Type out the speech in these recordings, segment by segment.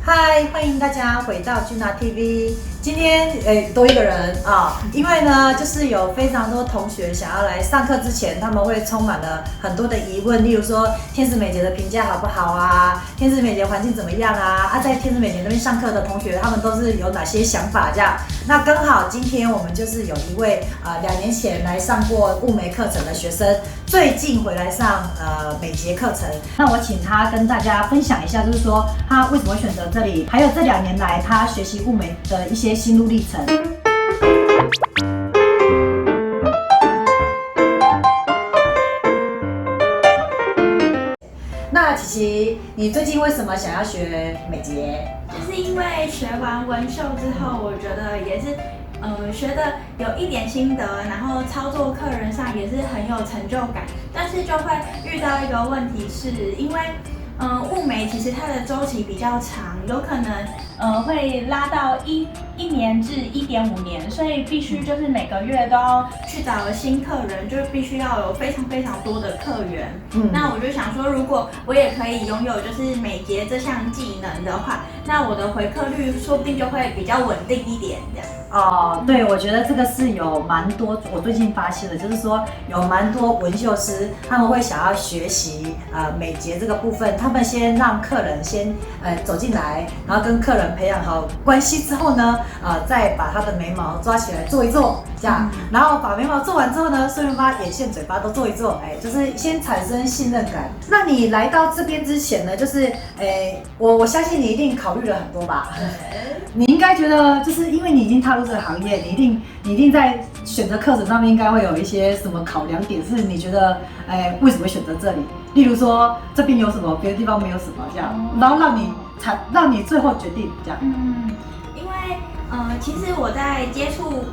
嗨，欢迎大家回到 Gina TV。今天多一个人啊，因为呢，就是有非常多同学想要来上课之前，他们会充满了很多的疑问，例如说天使美睫的评价好不好啊？天使美睫环境怎么样啊？在天使美睫那边上课的同学，他们都是有哪些想法这样？那刚好今天我们就是有一位2年前来上过雾眉课程的学生，最近回来上美睫课程。那我请他跟大家分享一下，就是说他为什么会选择这里，还有这2年来他学习雾眉的一些心路历程。那琪琪，你最近为什么想要学美睫？就是因为学完纹绣之后，我觉得也是，学的有一点心得，然后操作客人上也是很有成就感。但是就会遇到一个问题，是因为雾眉其实它的周期比较长，有可能会拉到一年至1.5年，所以必须就是每个月都要去找新客人，就是必须要有非常非常多的客源。那我就想说，如果我也可以拥有就是美睫这项技能的话，那我的回客率说不定就会比较稳定一点这样。对，我觉得这个是有蛮多，我最近发现的，就是说有蛮多纹绣师他们会想要学习美睫这个部分，他们先让客人先走进来，然后跟客人培养好关系之后呢，再把他的眉毛抓起来做一做，这样，然后把眉毛做完之后呢，顺便把眼线、嘴巴都做一做，就是先产生信任感。那你来到这边之前呢，就是我相信你一定考虑了很多吧？你应该觉得，就是因为你已经踏入这个行业，你一定在选择课程上面应该会有一些什么考量点，是你觉得，为什么会选择这里？例如说这边有什么，别的地方没有什么这样，然后让你最后决定这样。因为其实我在接触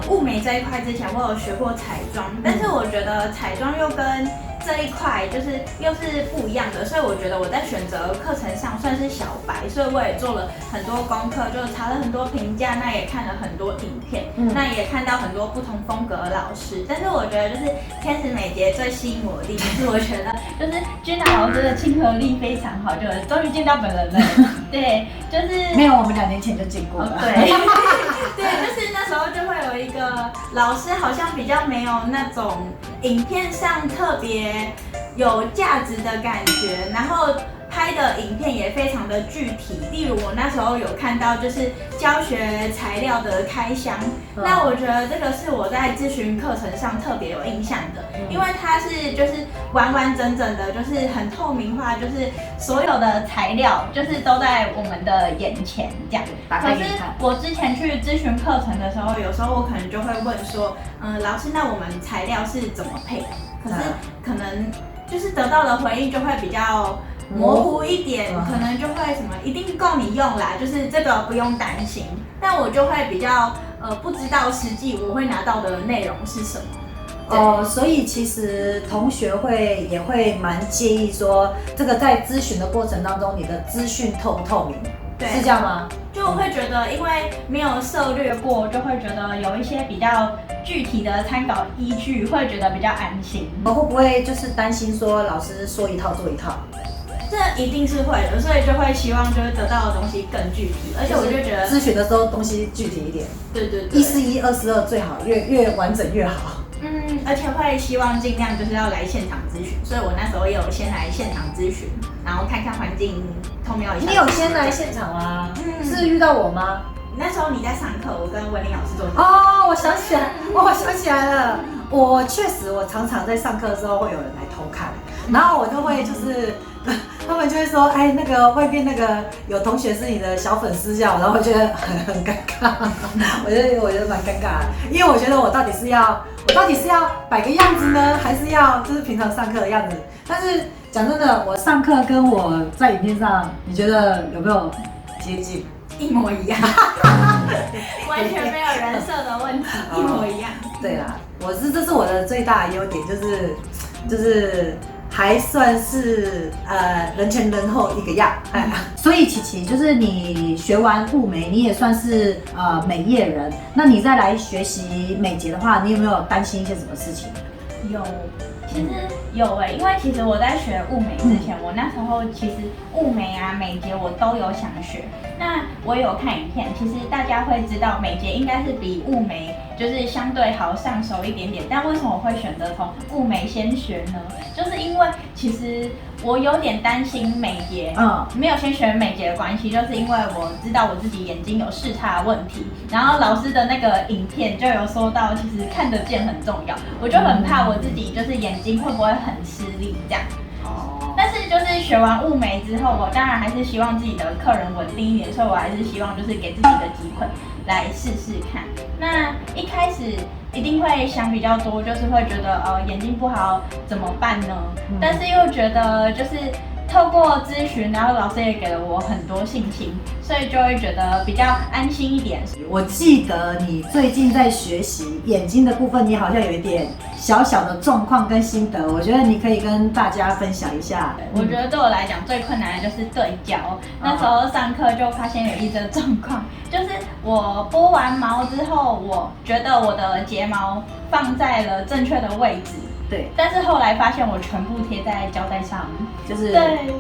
雾眉这一块之前，我有学过彩妆，但是我觉得彩妆又跟这一块就是又是不一样的，所以我觉得我在选择课程上算是小白，所以我也做了很多功课，就查了很多评价，那也看了很多影片，那也看到很多不同风格的老师。但是我觉得就是天使美睫最吸引我的地方是，我觉得就是 Gina 老师的亲和力非常好，就终于见到本人了。对，就是没有，我们2年前就见过了。对，对，就是那时候就会有一个老师，好像比较没有那种影片上特别有价值的感觉，然后拍的影片也非常的具体。例如我那时候有看到就是教学材料的开箱，那我觉得这个是我在咨询课程上特别有印象的，因为它是就是完完整整的，就是很透明化，就是所有的材料就是都在我们的眼前这样。可是我之前去咨询课程的时候，有时候我可能就会问说，老师，那我们材料是怎么配？可是可能就是得到的回应就会比较模糊一点，可能就会什么一定够你用啦，就是这个不用担心。但我就会比较不知道实际我会拿到的内容是什么。所以其实同学也会蛮介意说，这个在咨询的过程当中，你的资讯透不透明？对，是这样吗？就我会觉得，因为没有涉略过，就会觉得有一些比较具体的参考依据，会觉得比较安心。会不会就是担心说老师说一套做一套？这一定是会的，所以就会希望就是得到的东西更具体，而且我就觉得咨询的时候东西具体一点。对对对，1+1 2+2最好，越完整越好。而且会希望尽量就是要来现场咨询，所以我那时候也有先来现场咨询，然后看看环境，透明一下。你有先来现场啊？是遇到我吗？那时候你在上课，我跟文玲老师做。我想起来了。我确实，我常常在上课的时候会有人来偷看，然后我就会就是他们就会说，那个外边那个有同学是你的小粉丝这样，然后我觉得很尴尬，我觉得蛮尴尬的，因为我觉得我到底是要摆个样子呢，还是要就是平常上课的样子？但是讲真的，我上课跟我在影片上，你觉得有没有接近？一模一样，完全没有人设的问题，一模一样。对啦，这是我的最大的优点，就是还算是人前人后一个样。所以琪琪，就是你学完雾眉，你也算是美业人。那你再来学习美睫的话，你有没有担心一些什么事情？有，其其实有因为其实我在学雾眉之前，我那时候其实雾眉啊、美睫我都有想学。那我有看影片，其实大家会知道美睫应该是比雾眉就是相对好上手一点点，但为什么我会选择从雾眉先学呢？就是因为其实我有点担心美睫，没有先学美睫的关系，就是因为我知道我自己眼睛有视差的问题，然后老师的那个影片就有说到，其实看得见很重要，我就很怕我自己就是眼睛会不会很吃力这样。但是就是学完雾眉之后，我当然还是希望自己的客人稳定一点，所以我还是希望就是给自己一个机会来试试看。那一开始一定会想比较多，就是会觉得眼睛不好怎么办呢？但是又觉得就是透过咨询，然后老师也给了我很多信心，所以就会觉得比较安心一点。我记得你最近在学习眼睛的部分，你好像有一点小小的状况跟心得，我觉得你可以跟大家分享一下。我觉得对我来讲最困难的就是对焦，那时候上课就发现有一个状况，就是我拨完毛之后，我觉得我的睫毛放在了正确的位置。对，但是后来发现我全部贴在胶带上，就是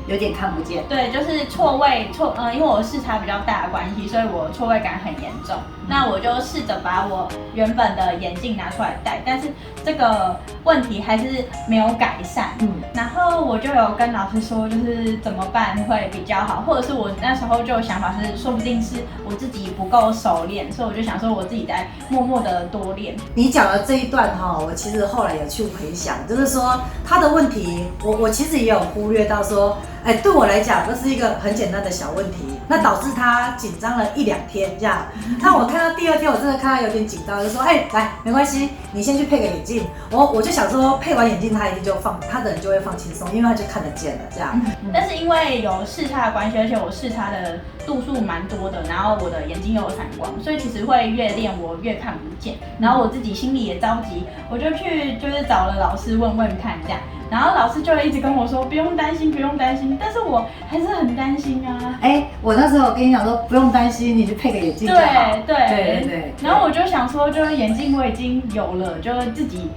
有点看不见。对，就是错位因为我视差比较大的关系，所以我错位感很严重。那我就试着把我原本的眼镜拿出来戴，但是这个问题还是没有改善。然后我就有跟老师说，就是怎么办会比较好，或者是我那时候就有想法是，说不定是我自己不够熟练，所以我就想说我自己在默默的多练。你讲的这一段我其实后来有去回想，就是说他的问题，我其实也有忽略到说，对我来讲这是一个很简单的小问题，那导致他紧张了1-2天这样。那我看到第2天，我真的看他有点紧张，就说，来，没关系，你先去配个眼镜。我就想说，配完眼镜他一定就他的人就会放轻松，因为他就看得见了这样。但是因为有视差的关系，而且我视差的度数蛮多的，然后我的眼睛又有散光，所以其实会越练我越看不见。然后我自己心里也着急，我就去就是找了老师问问看这样。然后老师就一直跟我说不用担心，不用担心，但是我还是很担心啊。我那时候跟你讲说不用担心，你去配个眼镜就好。对。然后我就想说，就是眼镜我已经有了，就自己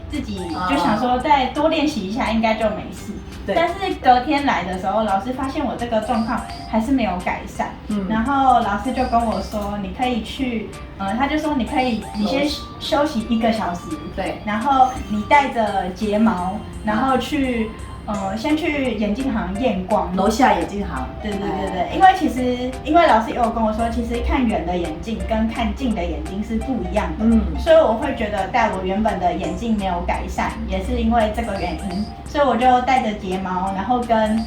就想说再多练习一下，应该就没事。但是隔天来的时候，老师发现我这个状况还是没有改善。然后老师就跟我说，你可以去，他就说你先休息1个小时，对，然后你带着睫毛，然后去先去眼镜行验光，楼下眼镜行。对，因为老师也有跟我说，其实看远的眼镜跟看近的眼睛是不一样的，所以我会觉得戴我原本的眼镜没有改善，也是因为这个原因，所以我就带着睫毛，然后跟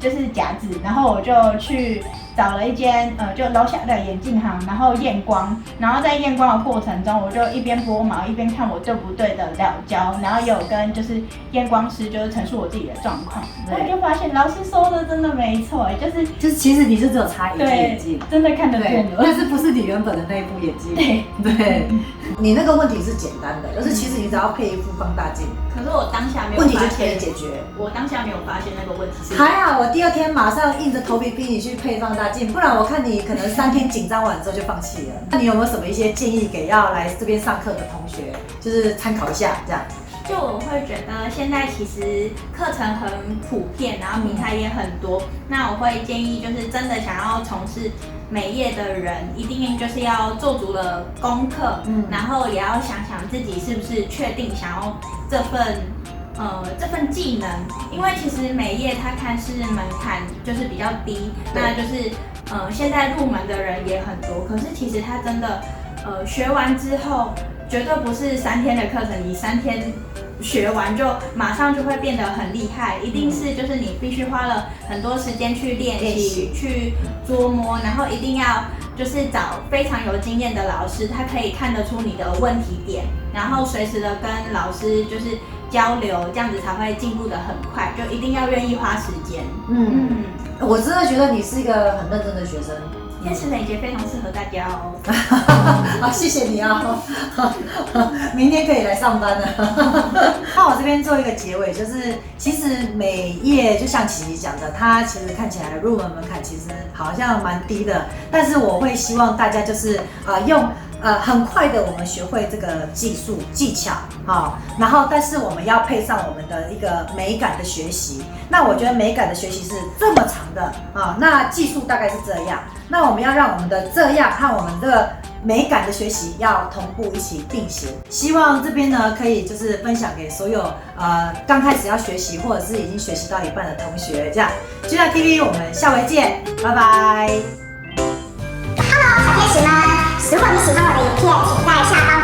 就是夹子，然后我就去找了一间就楼下的眼镜行，然后验光，然后在验光的过程中，我就一边拨毛一边看我对不对的了胶，然后也有跟就是验光师就是陈述我自己的状况，然后就发现老师说的真的没错，就是其实你是只有擦一副眼镜，真的看得见的，但是不是你原本的那一副眼镜？对，你那个问题是简单的，就是其实你只要配一副放大镜，可是我当下没有问题就可以解决。我当下没有发现那个问题是还好，我第2天马上硬着头皮逼你去配放大镜，不然我看你可能3天紧张完之后就放弃了。那你有没有什么一些建议给要来这边上课的同学，就是参考一下这样？就我会觉得现在其实课程很普遍，然后平台也很多。那我会建议就是真的想要从事美业的人，一定就是要做足了功课，然后也要想想自己是不是确定想要这份技能，因为其实美业它看似门槛就是比较低，那就是现在入门的人也很多，可是其实它真的学完之后，绝对不是3天的课程，你3天学完就马上就会变得很厉害，一定是就是你必须花了很多时间去练习、去琢磨，然后一定要就是找非常有经验的老师，他可以看得出你的问题点，然后随时的跟老师就是交流，这样子才会进步的很快，就一定要愿意花时间。我真的觉得你是一个很认真的学生。天使美睫非常适合大家哦。好，谢谢你啊！明天可以来上班了。那我这边做一个结尾，就是其实美业就像琪琪讲的，它其实看起来入门门槛其实好像蛮低的，但是我会希望大家就是用很快的我们学会这个技术技巧，然后但是我们要配上我们的一个美感的学习。那我觉得美感的学习是这么长的那技术大概是这样。那我们要让我们的这样和我们的美感的学习要同步一起并行。希望这边呢可以就是分享给所有刚开始要学习或者是已经学习到一半的同学，这样。GYTV 我们下回见，拜拜。Hello，小天使们，如果你喜欢我的影片，请在下方